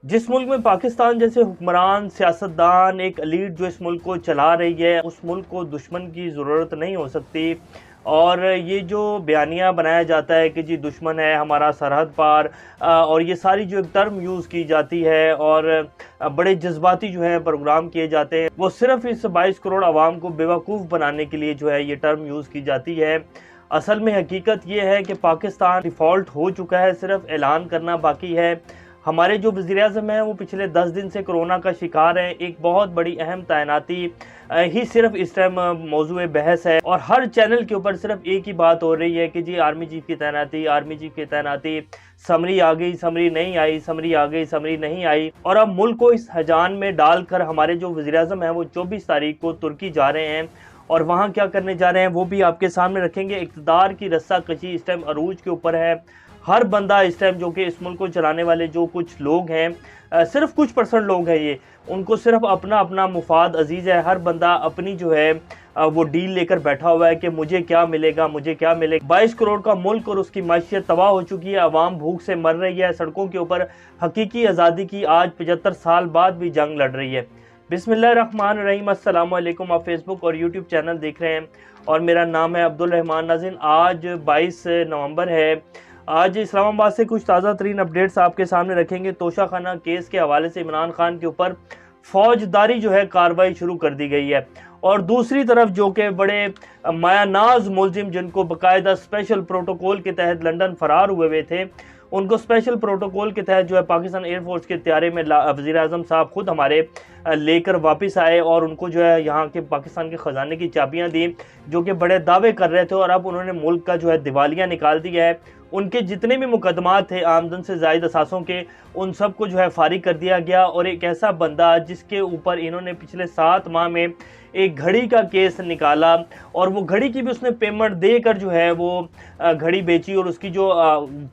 जिस मुल्क में पाकिस्तान जैसे हुक्मरान सियासतदान एक एलीट जो इस मुल्क को चला रही है, उस मुल्क को दुश्मन की ज़रूरत नहीं हो सकती। और ये जो बयानिया बनाया जाता है कि जी दुश्मन है हमारा सरहद पार, और ये सारी जो एक टर्म यूज़ की जाती है और बड़े जज्बाती जो है प्रोग्राम किए जाते हैं, वो सिर्फ इस 22 करोड़ आवाम को बेवकूफ़ बनाने के लिए जो है ये टर्म यूज़ की जाती है। असल में हकीकत ये है कि पाकिस्तान डिफ़ॉल्ट हो चुका है, सिर्फ ऐलान करना बाकी है। हमारे जो वज़ीर-ए-आज़म हैं वो पिछले 10 दिन से कोरोना का शिकार हैं। एक बहुत बड़ी अहम तैनाती ही सिर्फ इस टाइम मौज़ूए बहस है और हर चैनल के ऊपर सिर्फ एक ही बात हो रही है कि जी आर्मी चीफ की तैनाती, आर्मी चीफ की तैनाती, समरी आ गई, समरी नहीं आई, समरी आ गई, समरी नहीं आई। और अब मुल्क को इस हजान में डालकर हमारे जो वज़ीर-ए-आज़म हैं वो 24 तारीख को तुर्की जा रहे हैं और वहाँ क्या करने जा रहे हैं वो भी आपके सामने रखेंगे। इक़्तिदार की रस्साकशी इस टाइम अरूज के ऊपर है। हर बंदा इस टाइम जो कि इस मुल्क को चलाने वाले जो कुछ लोग हैं, सिर्फ कुछ परसेंट लोग हैं ये, उनको सिर्फ अपना अपना मुफाद अजीज़ है। हर बंदा अपनी जो है वो डील लेकर बैठा हुआ है कि मुझे क्या मिलेगा, मुझे क्या मिलेगा। 22 करोड़ का मुल्क और उसकी मैशियत तबाह हो चुकी है, अवाम भूख से मर रही है, सड़कों के ऊपर हकीकी आज़ादी की आज 75 साल बाद भी जंग लड़ रही है। बिस्मिल्लाहिर्रहमानिर्रहीम, अस्सलाम वालेकुम। आप फेसबुक और यूट्यूब चैनल देख रहे हैं और मेरा नाम है अब्दुल रहमान। नाज़रीन, आज 22 नवंबर है। आज इस्लामाबाद से कुछ ताज़ा तरीन अपडेट्स आपके सामने रखेंगे। तोशाखाना केस के हवाले से इमरान खान के ऊपर फौजदारी जो है कार्रवाई शुरू कर दी गई है और दूसरी तरफ जो कि बड़े मायानाज मुलजिम जिनको बाकायदा स्पेशल प्रोटोकॉल के तहत लंदन फरार हुए थे, उनको स्पेशल प्रोटोकॉल के तहत जो है पाकिस्तान एयरफोर्स के त्यारे में वज़ीर-ए-आज़म साहब खुद हमारे लेकर वापस आए और उनको जो है यहाँ के पाकिस्तान के ख़जाने की चाबियाँ दी, जो कि बड़े दावे कर रहे थे और अब उन्होंने मुल्क का जो है दिवालिया निकाल दिया है। उनके जितने भी मुकदमात थे आमदन से ज़ायद असासों के, उन सब को जो है फारिग कर दिया गया। और एक ऐसा बंदा जिसके ऊपर इन्होंने पिछले 7 माह में एक घड़ी का केस निकाला और वो घड़ी की भी उसने पेमेंट देकर जो है वो घड़ी बेची और उसकी जो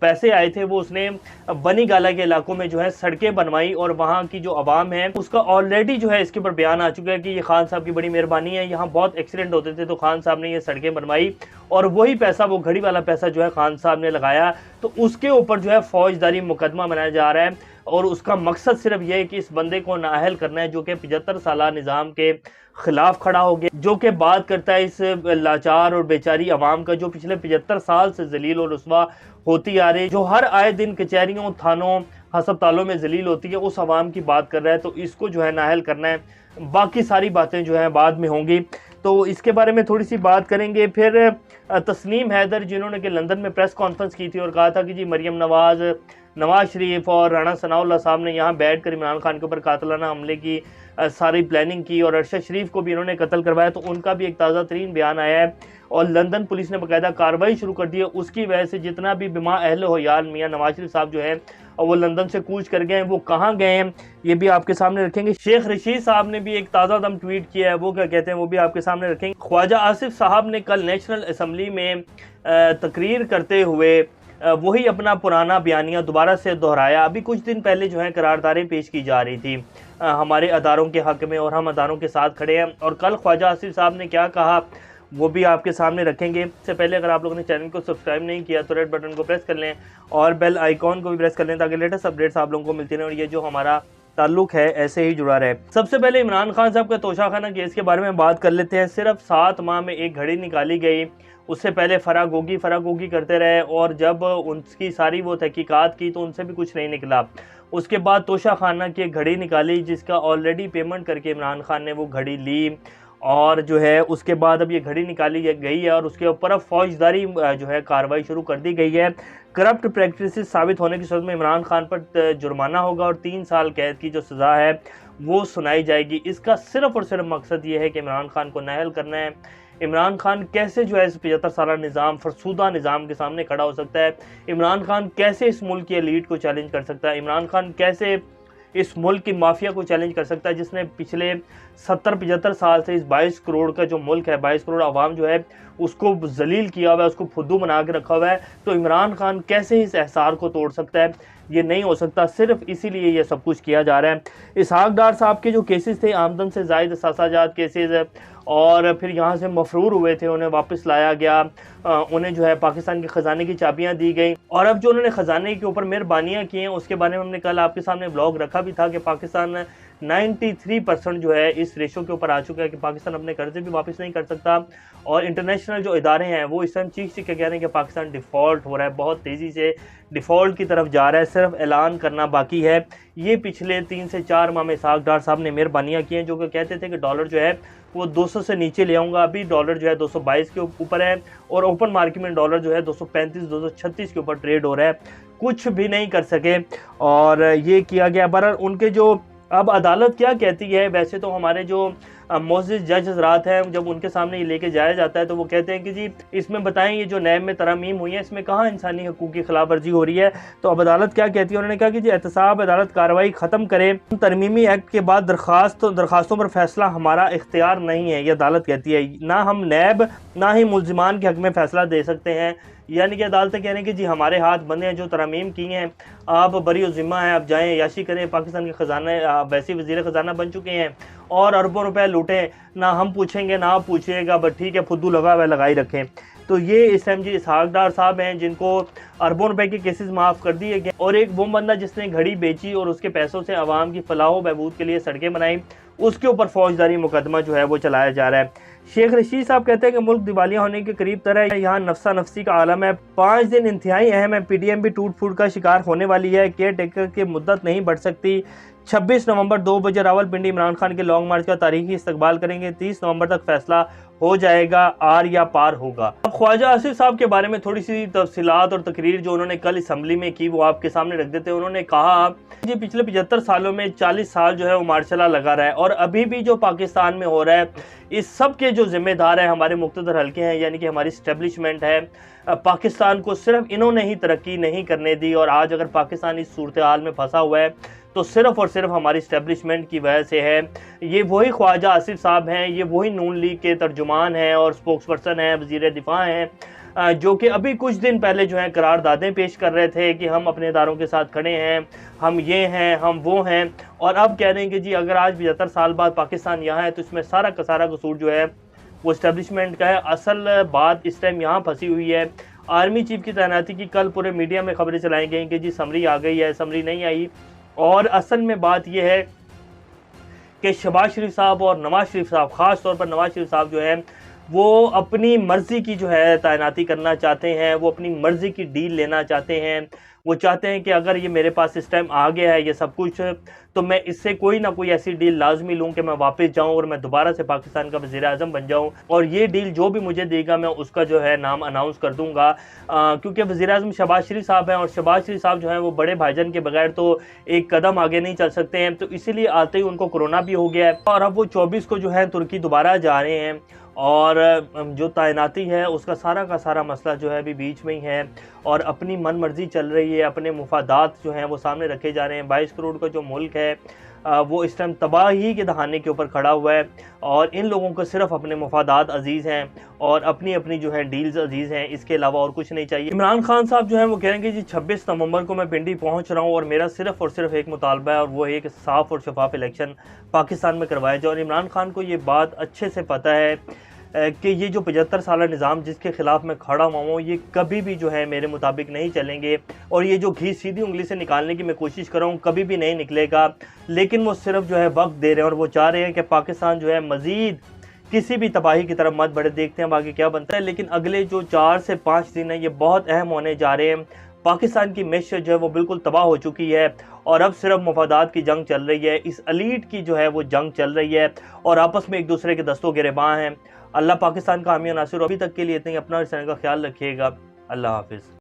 पैसे आए थे वो उसने बनी गाला के इलाकों में जो है सड़कें बनवाई और वहाँ की जो आवाम है उसका ऑलरेडी जो है इसके ऊपर बयान आ चुका है कि ये खान साहब की बड़ी मेहरबानी है, यहाँ बहुत एक्सीडेंट होते थे तो खान साहब ने ये सड़कें बनवाई और वही पैसा, वो घड़ी वाला पैसा जो है खान साहब ने लगाया। तो उसके ऊपर जो है फौजदारी मुकदमा बनाया जा रहा है और उसका मकसद सिर्फ यह है कि इस बंदे को नाअहल करना है जो कि 75 साला निज़ाम के खिलाफ खड़ा हो गया, जो कि बात करता है इस लाचार और बेचारी आवाम का जो पिछले 75 साल से जलील और रुस्वा होती आ रही, जो हर आए दिन कचहरियों, थानों, अस्पतालों में जलील होती है, उस आवाम की बात कर रहा है। तो इसको जो है नाअहल करना है। बाकी सारी बातें जो हैं बाद में होंगी, तो इसके बारे में थोड़ी सी बात करेंगे। फिर तस्नीम हैदर जिन्होंने कि लंदन में प्रेस कॉन्फ्रेंस की थी और कहा था कि जी मरियम नवाज़, नवाज शरीफ और राणा सनाउल्लाह साहब ने यहाँ बैठ कर इमरान खान के ऊपर कातलाना हमले की सारी प्लानिंग की और अरशद शरीफ को भी इन्होंने कत्ल करवाया, तो उनका भी एक ताज़ा तरीन बयान आया है और लंदन पुलिस ने बाकायदा कार्रवाई शुरू कर दी है। उसकी वजह से जितना भी बिमा अहल होयाल मियाँ नवाज शरीफ साहब जो हैं और वो लंदन से कूच कर गए हैं, वो कहाँ गए हैं ये भी आपके सामने रखेंगे। शेख रशीद साहब ने भी एक ताज़ा दम ट्वीट किया है, वो क्या कहते हैं वो भी आपके सामने रखेंगे। ख्वाजा आसिफ साहब ने कल नेशनल असम्बली में तकरीर करते हुए वही अपना पुराना बयानिया दोबारा से दोहराया। अभी कुछ दिन पहले जो है करारदारें पेश की जा रही थी हमारे अदारों के हक़ में और हम अदारों के साथ खड़े हैं, और कल ख्वाजा आसिफ साहब ने क्या कहा वो भी आपके सामने रखेंगे। इससे पहले अगर आप लोगों ने चैनल को सब्सक्राइब नहीं किया तो रेड बटन को प्रेस कर लें और बेल आइकॉन को भी प्रेस कर लें ताकि लेटेस्ट अपडेट्स आप लोगों को मिलती रहें और ये जो हमारा ताल्लुक है ऐसे ही जुड़ा रहे। सबसे पहले इमरान खान साहब का तोशाखाना केस के बारे में बात कर लेते हैं। सिर्फ 7 माह में एक घड़ी निकाली गई, उससे पहले फरागोगी करते रहे और जब उनकी सारी वो तहकीकात की तो उनसे भी कुछ नहीं निकला। उसके बाद तोशाखाना की एक घड़ी निकाली जिसका ऑलरेडी पेमेंट करके इमरान खान ने वो घड़ी ली और जो है उसके बाद अब ये घड़ी निकाली गई है और उसके ऊपर अब फौजदारी जो है कार्रवाई शुरू कर दी गई है। करप्ट प्रैक्टिसेस साबित होने की सूरत में इमरान खान पर जुर्माना होगा और 3 साल कैद की जो सज़ा है वो सुनाई जाएगी। इसका सिर्फ और सिर्फ मकसद ये है कि इमरान खान को नाअहल करना है। इमरान खान कैसे जो है इस 75 साला निज़ाम, फरसूदा निज़ाम के सामने खड़ा हो सकता है, इमरान खान कैसे इस मुल्क की एलीट को चैलेंज कर सकता है, इमरान खान कैसे इस मुल्क की माफिया को चैलेंज कर सकता है जिसने पिछले 70-75 साल से इस 22 करोड़ का जो मुल्क है, 22 करोड़ आवाम जो है उसको जलील किया हुआ है, उसको फुद्दू बना के रखा हुआ है। तो इमरान खान कैसे इस एहसार को तोड़ सकता है? ये नहीं हो सकता। सिर्फ इसीलिए ये सब कुछ किया जा रहा है। इसहाक डार साहब के जो केसेस थे, आमदन से जायद सासाजात केसेस और फिर यहाँ से मफरूर हुए थे, उन्हें वापस लाया गया, उन्हें जो है पाकिस्तान के ख़जाने की चाबियाँ दी गई। और अब जो उन्होंने ख़जाने के ऊपर मेहरबानियाँ की हैं उसके बारे में हमने कल आपके सामने ब्लॉग रखा भी था कि पाकिस्तान 93% जो है इस रेशो के ऊपर आ चुका है कि पाकिस्तान अपने कर्जे भी वापस नहीं कर सकता। और इंटरनेशनल जो इदारे हैं वो इस टाइम चीख के कह रहे हैं कि पाकिस्तान डिफ़ॉल्ट हो रहा है, बहुत तेज़ी से डिफ़ॉल्ट की तरफ जा रहा है, सिर्फ ऐलान करना बाकी है। ये पिछले 3 से 4 माह में इसहाक डार साहब ने मेहरबानियाँ की हैं, जो कि कहते थे कि डॉलर जो है वो 200 से नीचे ले आऊँगा। अभी डॉलर जो है 222 के ऊपर है और ओपन मार्केट में डॉलर जो है 235 236 के ऊपर ट्रेड हो रहा है, कुछ भी नहीं कर सके और ये किया गया। बहरहाल उनके जो अब अदालत क्या कहती है, वैसे तो हमारे जो मोअज़्ज़िज़ जज हज़रात हैं, जब उनके सामने ये लेके जाया जाता है तो वो कहते हैं कि जी इसमें बताएं ये जो नैब में तरमीम हुई है इसमें कहाँ इंसानी हकूक़ की खिलाफ वर्जी हो रही है। तो अब अदालत क्या कहती है, उन्होंने कहा कि जी एहतसाब अदालत कार्रवाई ख़त्म करे, तरमीमी एक्ट के बाद दरख्वास्तों पर फैसला हमारा इख्तियार नहीं है, ये अदालत कहती है। ना हम नैब ना ही मुल्ज़िमान के हक़ में फ़ैसला दे सकते हैं। यानी कि अदालतें कह रही हैं कि जी हमारे हाथ बंदे हैं, जो तरमीम की हैं आप बरी ज़िम्मा हैं, आप जाएँ याशी करें। पाकिस्तान के ख़जाने वैसे वज़ीर ख़जाना बन चुके हैं और अरबों रुपए लूटें, ना हम पूछेंगे ना आप पूछिएगा, बट ठीक है फुद्दू लगा हुआ लगा ही रखें। तो ये इस टाइम जी इसहाक डार साहब हैं जिनको अरबों रुपए के केसेस माफ़ कर दिए गए। और एक वो बंदा जिसने घड़ी बेची और उसके पैसों से आवाम की फलाह व बहबूद के लिए सड़कें बनाई, उसके ऊपर फौजदारी मुकदमा जो है वो चलाया जा रहा है। शेख रशीद साहब कहते हैं कि मुल्क दिवालिया होने के करीब तरह यहाँ नफसा नफसी का आलम है, 5 दिन इंतहाई अहम है, PDM भी टूट फूट का शिकार होने वाली है, केयर टेकर की मुद्दत नहीं बढ़ सकती। 26 नवंबर 2 बजे रावलपिंडी इमरान खान के लॉन्ग मार्च का तारीखी इस्तकबाल करेंगे, 30 नवंबर तक फैसला हो जाएगा, आर या पार होगा। अब ख्वाजा आसिफ साहब के बारे में थोड़ी सी तफसीलात और तकरीर जो उन्होंने कल असम्बली में की वो आपके सामने रख देते हैं। उन्होंने कहा कि पिछले 75 सालों में 40 साल जो है वो मार्शल लगा रहा है और अभी भी जो पाकिस्तान में हो रहा है इस सब के जो जिम्मेदार है हमारे मुख्तदर हल्के हैं, यानी कि हमारी इस्टेब्लिशमेंट है। पाकिस्तान को सिर्फ इन्होंने ही तरक्की नहीं करने दी और आज अगर पाकिस्तान इस सूरत हाल में फंसा हुआ है तो सिर्फ और सिर्फ हमारी इस्टेब्लिशमेंट की वजह से है। ये वही ख्वाजा आसिफ साहब हैं, ये वही नून लीग के तर्जुमान हैं और स्पोक्स पर्सन हैं, वज़ीर दिफा हैं, जो कि अभी कुछ दिन पहले जो है करारदादें पेश कर रहे थे कि हम अपने इदारों के साथ खड़े हैं, हम ये हैं हम वो हैं, और अब कह रहे हैं कि जी अगर आज 75 साल बाद पाकिस्तान यहाँ है तो इसमें सारा का सारा कसूर जो है वो इस्टेब्लिशमेंट का है। असल बात इस टाइम यहाँ फंसी हुई है आर्मी चीफ की तैनाती की। कल पूरे मीडिया में खबरें चलाई गई कि जी समरी आ गई है, समरी नहीं आई। और असल में बात यह है कि शहबाज शरीफ साहब और नवाज शरीफ साहब, ख़ास तौर पर नवाज शरीफ साहब जो है वो अपनी मर्ज़ी की जो है तैनाती करना चाहते हैं, वो अपनी मर्ज़ी की डील लेना चाहते हैं। वो चाहते हैं कि अगर ये मेरे पास इस टाइम आ गया है ये सब कुछ तो मैं इससे कोई ना कोई ऐसी डील लाजमी लूँ कि मैं वापस जाऊँ और मैं दोबारा से पाकिस्तान का वज़ीर आज़म बन जाऊँ, और ये डील जो भी मुझे देगा मैं उसका जो है नाम अनाउंस कर दूँगा। क्योंकि वज़ीर आज़म शहबाज शरीफ साहब हैं और शहबाज शरीफ साहब जो हैं वो बड़े भाईजान के बगैर तो एक कदम आगे नहीं चल सकते हैं। तो इसीलिए आते ही उनको कोरोना भी हो गया है और अब वो 24 को जो है तुर्की दोबारा जा रहे हैं और जो तैनाती है उसका सारा का सारा मसला जो है अभी बीच में ही है और अपनी मन मर्जी चल रही है, अपने मुफादात जो हैं वो सामने रखे जा रहे हैं। 22 करोड़ का जो मुल्क है वो इस टाइम तबाही के दहाने के ऊपर खड़ा हुआ है और इन लोगों को सिर्फ अपने मुफादात अजीज़ हैं और अपनी अपनी जो है डील्स अजीज़ हैं, इसके अलावा और कुछ नहीं चाहिए। इमरान खान साहब जो हैं वो कह रहे हैं कि जी 26 नवंबर को मैं पिंडी पहुंच रहा हूं और मेरा सिर्फ और सिर्फ एक मुतालबा है और वो है कि साफ़ और शफाफ इलेक्शन पाकिस्तान में करवाया जाए। और इमरान खान को ये बात अच्छे से पता है कि ये जो 75 साल निज़ाम जिसके ख़िलाफ़ मैं खड़ा हुआ हूँ ये कभी भी जो है मेरे मुताबिक नहीं चलेंगे और ये जो घी सीधी उंगली से निकालने की मैं कोशिश कर रहा हूँ कभी भी नहीं निकलेगा। लेकिन वो सिर्फ जो है वक्त दे रहे हैं और वो चाह रहे हैं कि पाकिस्तान जो है मज़ीद किसी भी तबाही की तरफ मत बढ़े। देखते हैं बाकी क्या बनता है, लेकिन अगले जो 4 से 5 दिन है ये बहुत अहम होने जा रहे हैं। पाकिस्तान की मैशत जो है वो बिल्कुल तबाह हो चुकी है और अब सिर्फ मफादात की जंग चल रही है, इस एलीट की जो है वो जंग चल रही है और आपस में एक दूसरे के दस्तों गिरबान हैं। अल्लाह पाकिस्तान का हामी नासिर। अभी तक के लिए इतने ही, अपना इस चैनल का ख्याल रखिएगा। अल्लाह हाफिज़।